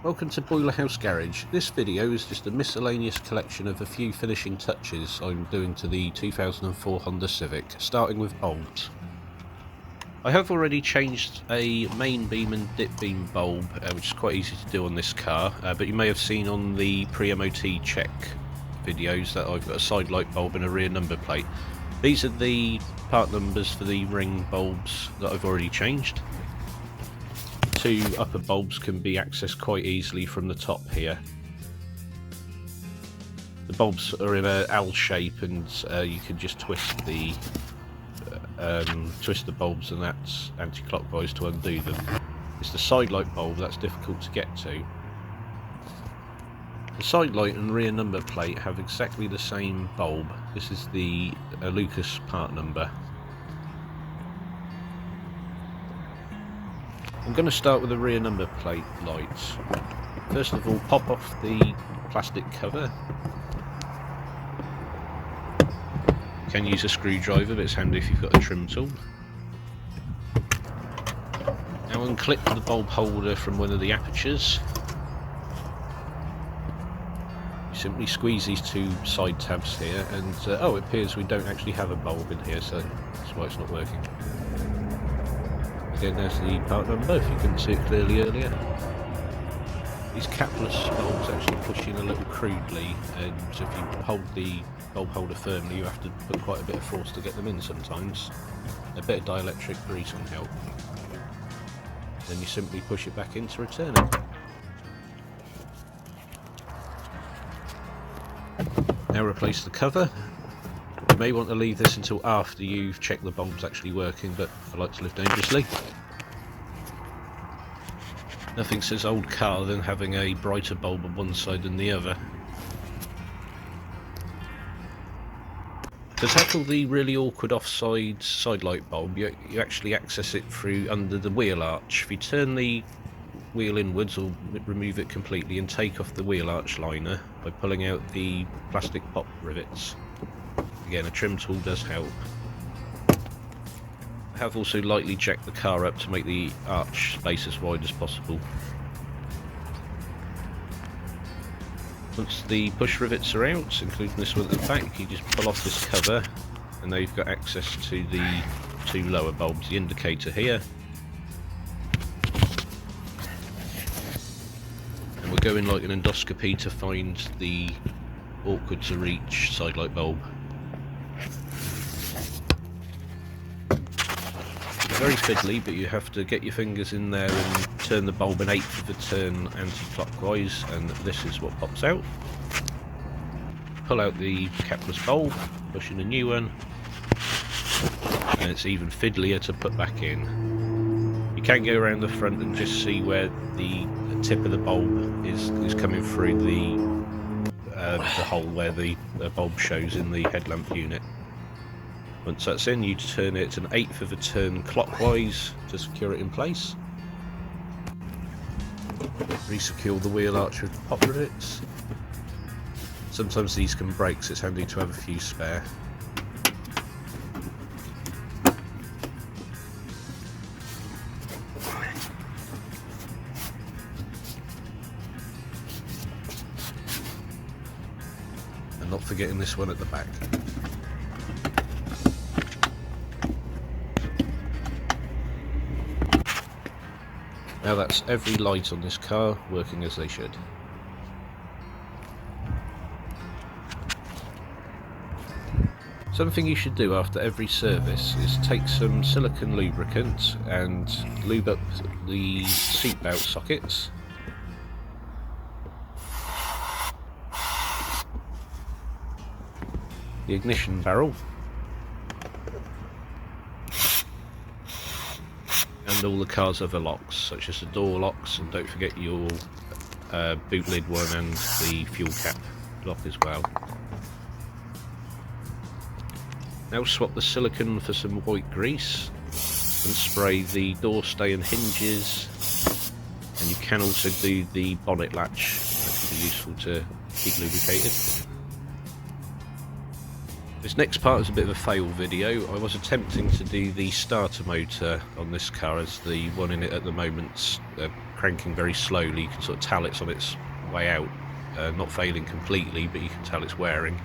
Welcome to Boiler House Garage. This video is just a miscellaneous collection of a few finishing touches I'm doing to the 2004 Honda Civic, starting with bulbs. I have already changed a main beam and dip beam bulb, which is quite easy to do on this car, but you may have seen on the pre-MOT check videos that I've got a side light bulb and a rear number plate. These are the part numbers for the ring bulbs that I've already changed. Two upper bulbs can be accessed quite easily from the top here. The bulbs are in an L shape, and you can just twist the bulbs, and that's anti-clockwise to undo them. It's the side light bulb that's difficult to get to. The side light and rear number plate have exactly the same bulb. This is the Lucas part number. I'm going to start with the rear number plate lights. First of all, pop off the plastic cover. You can use a screwdriver, but it's handy if you've got a trim tool. Now unclip the bulb holder from one of the apertures. You simply squeeze these two side tabs here, and oh, it appears we don't actually have a bulb in here, so that's why it's not working. Again, there's the part number, if you couldn't see it clearly earlier. These capless bulbs actually push in a little crudely, and so if you hold the bulb holder firmly, you have to put quite a bit of force to get them in sometimes. A bit of dielectric grease can help. Then you simply push it back in to return it. Now replace the cover. You may want to leave this until after you've checked the bulb's actually working, but I like to live dangerously. Nothing says old car than having a brighter bulb on one side than the other. To tackle the really awkward offside side light bulb, you actually access it through under the wheel arch. If you turn the wheel inwards or remove it completely and take off the wheel arch liner by pulling out the plastic pop rivets. Again, a trim tool does help. I have also lightly jacked the car up to make the arch space as wide as possible. Once the push rivets are out, including this one at the back, you just pull off this cover, and now you've got access to the two lower bulbs, the indicator here. And we're going like an endoscopy to find the awkward to reach side light bulb. Very fiddly, but you have to get your fingers in there and turn the bulb an eighth of a turn anti-clockwise, and this is what pops out. Pull out the capless bulb, push in a new one, and it's even fiddlier to put back in. You can go around the front and just see where the tip of the bulb is coming through the hole where the bulb shows in the headlamp unit. Once that's in, you turn it an eighth of a turn clockwise to secure it in place. Resecure the wheel arch with pop rivets. Sometimes these can break, so it's handy to have a few spare. And not forgetting this one at the back. Now that's every light on this car working as they should. Something you should do after every service is take some silicone lubricant and lube up the seatbelt sockets. The ignition barrel. And all the car's other locks, such as the door locks, and don't forget your boot lid one and the fuel cap lock as well. Now swap the silicone for some white grease and spray the door stay and hinges, and you can also do the bonnet latch. That can be useful to keep lubricated. This next part is a bit of a fail video. I was attempting to do the starter motor on this car, as the one in it at the moment's cranking very slowly, you can sort of tell it's on its way out. Not failing completely, but you can tell it's wearing.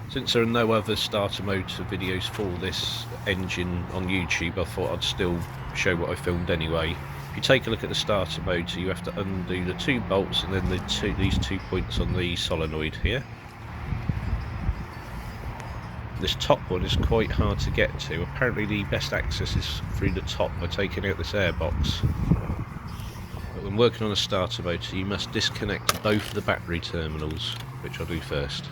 Since there are no other starter motor videos for this engine on YouTube, I thought I'd still show what I filmed anyway. If you take a look at the starter motor, you have to undo the 2 bolts and then these 2 points on the solenoid here. This top one is quite hard to get to. Apparently the best access is through the top by taking out this airbox. But when working on a starter motor, you must disconnect both the battery terminals, which I'll do first.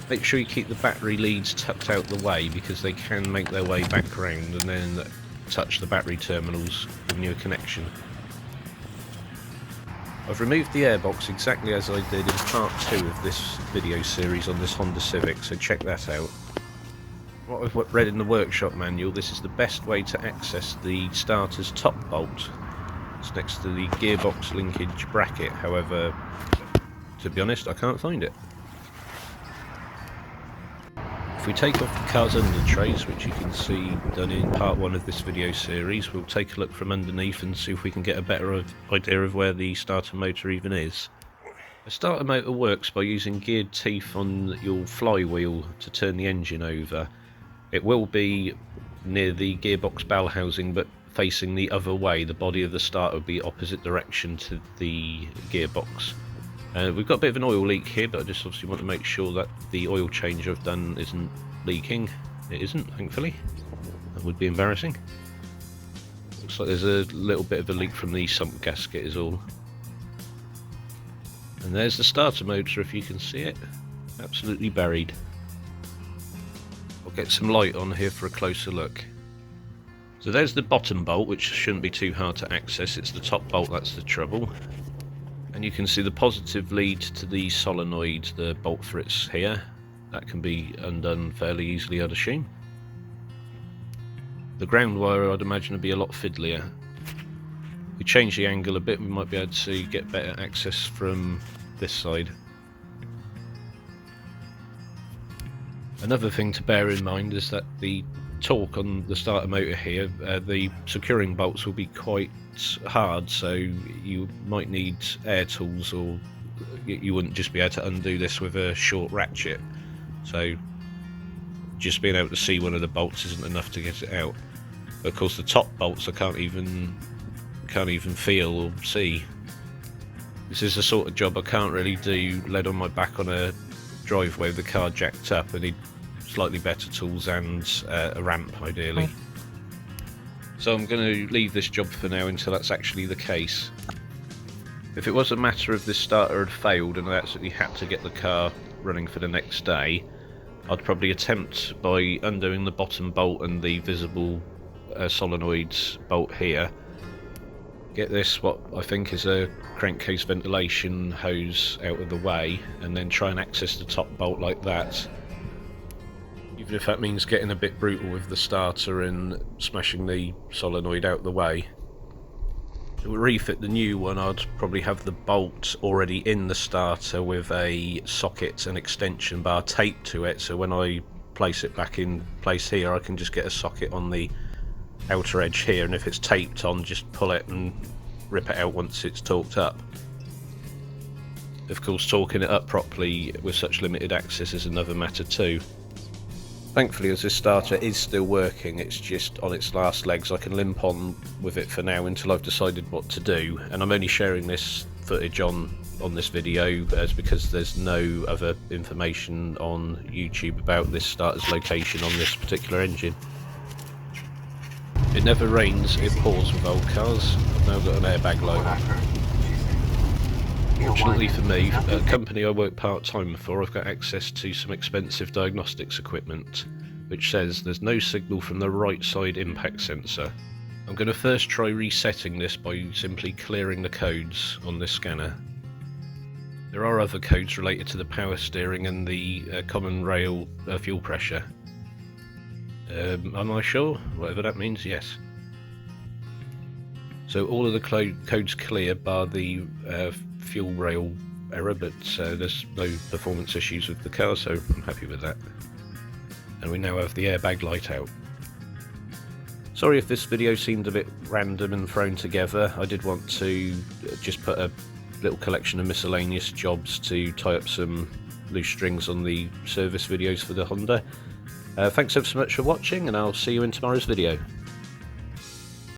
Make sure you keep the battery leads tucked out the way, because they can make their way back around and then touch the battery terminals, giving you a connection. I've removed the airbox exactly as I did in part 2 of this video series on this Honda Civic, so check that out. What I've read in the workshop manual, this is the best way to access the starter's top bolt. It's next to the gearbox linkage bracket, however, to be honest, I can't find it. If we take off the car's under trays, which you can see done in part 1 of this video series, we'll take a look from underneath and see if we can get a better idea of where the starter motor even is. A starter motor works by using geared teeth on your flywheel to turn the engine over. It will be near the gearbox bell housing, but facing the other way. The body of the starter will be opposite direction to the gearbox. We've got a bit of an oil leak here, but I just obviously want to make sure that the oil change I've done isn't leaking. It isn't, thankfully. That would be embarrassing. Looks like there's a little bit of a leak from the sump gasket is all. And there's the starter motor, if you can see it. Absolutely buried. I'll get some light on here for a closer look. So there's the bottom bolt, which shouldn't be too hard to access. It's the top bolt that's the trouble. And you can see the positive lead to the solenoid, the bolt for it's here. That can be undone fairly easily, I'd assume. The ground wire, I'd imagine, would be a lot fiddlier. If we change the angle a bit, we might be able to get better access from this side. Another thing to bear in mind is that the torque on the starter motor here, the securing bolts will be quite hard, so you might need air tools, or you wouldn't just be able to undo this with a short ratchet. So just being able to see one of the bolts isn't enough to get it out. But of course the top bolts I can't even feel or see. This is the sort of job I can't really do led on my back on a driveway with the car jacked up. I need slightly better tools and a ramp ideally. So I'm going to leave this job for now until that's actually the case. If it was a matter of this starter had failed and I absolutely had to get the car running for the next day, I'd probably attempt by undoing the bottom bolt and the visible solenoid bolt here. Get this, what I think is a crankcase ventilation hose, out of the way, and then try and access the top bolt like that. Even if that means getting a bit brutal with the starter and smashing the solenoid out the way. To refit the new one, I'd probably have the bolt already in the starter with a socket and extension bar taped to it, so when I place it back in place here, I can just get a socket on the outer edge here, and if it's taped on, just pull it and rip it out once it's torqued up. Of course, torquing it up properly with such limited access is another matter too. Thankfully, as this starter is still working, it's just on its last legs. I can limp on with it for now until I've decided what to do, and I'm only sharing this footage on this video because there's no other information on YouTube about this starter's location on this particular engine. It never rains, it pours with old cars. I've now got an airbag light. Fortunately for me, a company I work part-time for, I've got access to some expensive diagnostics equipment, which says there's no signal from the right side impact sensor. I'm going to first try resetting this by simply clearing the codes on this scanner. There are other codes related to the power steering and the common rail fuel pressure. Am I sure? Whatever that means, yes. So all of the codes clear bar the fuel rail error, but there's no performance issues with the car, so I'm happy with that. And we now have the airbag light out. Sorry if this video seemed a bit random and thrown together. I did want to just put a little collection of miscellaneous jobs to tie up some loose strings on the service videos for the Honda. Thanks ever so much for watching, and I'll see you in tomorrow's video.